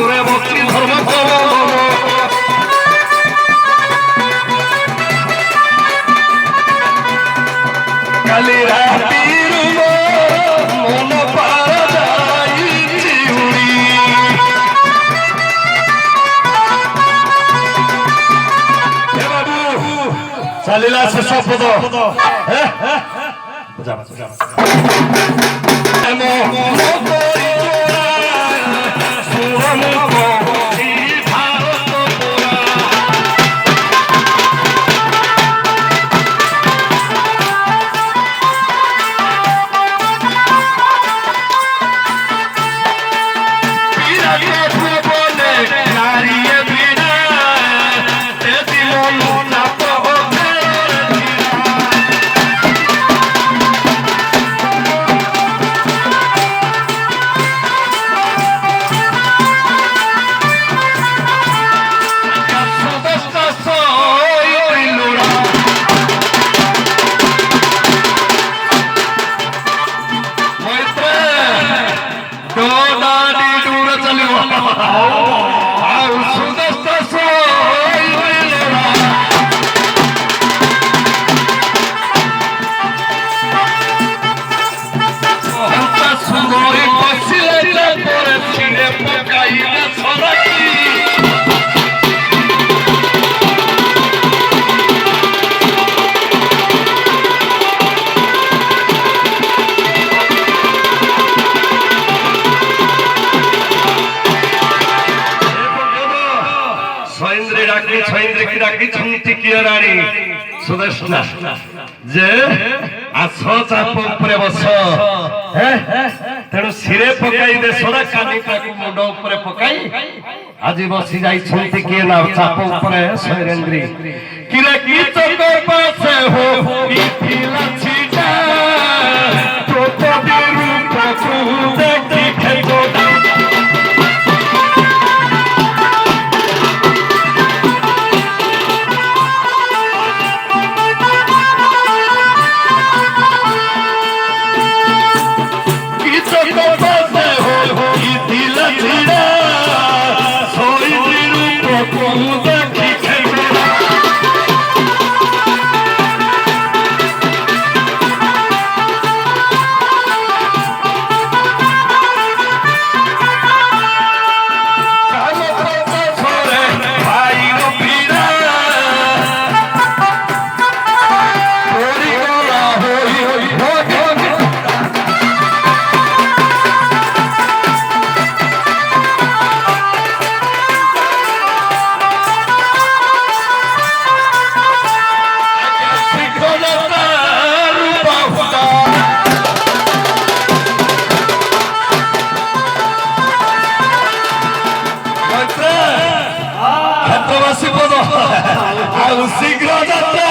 পুরে ভক্তি ধর্ম কালি রাতির মন পারা যাইছি উড়ি চালিলা শেষ পদ বুঝা যে আছ চাপ উপরে বস তেଣୁ ଶିରେ ପକାଇ ଦେଶର କାନିଟାକୁ ମୁଣ୍ଡ ଉପରେ ପକାଇ ଆଜି ବସି ଯାଇଛନ୍ତି କିଏ ନା ଚାପ ଉପରେ ଶୈରେନ୍ଦ୍ରୀ କିରେ କି ଚକ ପାଶେ ହୋ ପିଥିଲା ଛିଟା ତୋତେ ରୂପକୁ ଦେଖି ଖେଳୋଟା শীঘ্র যাত্রা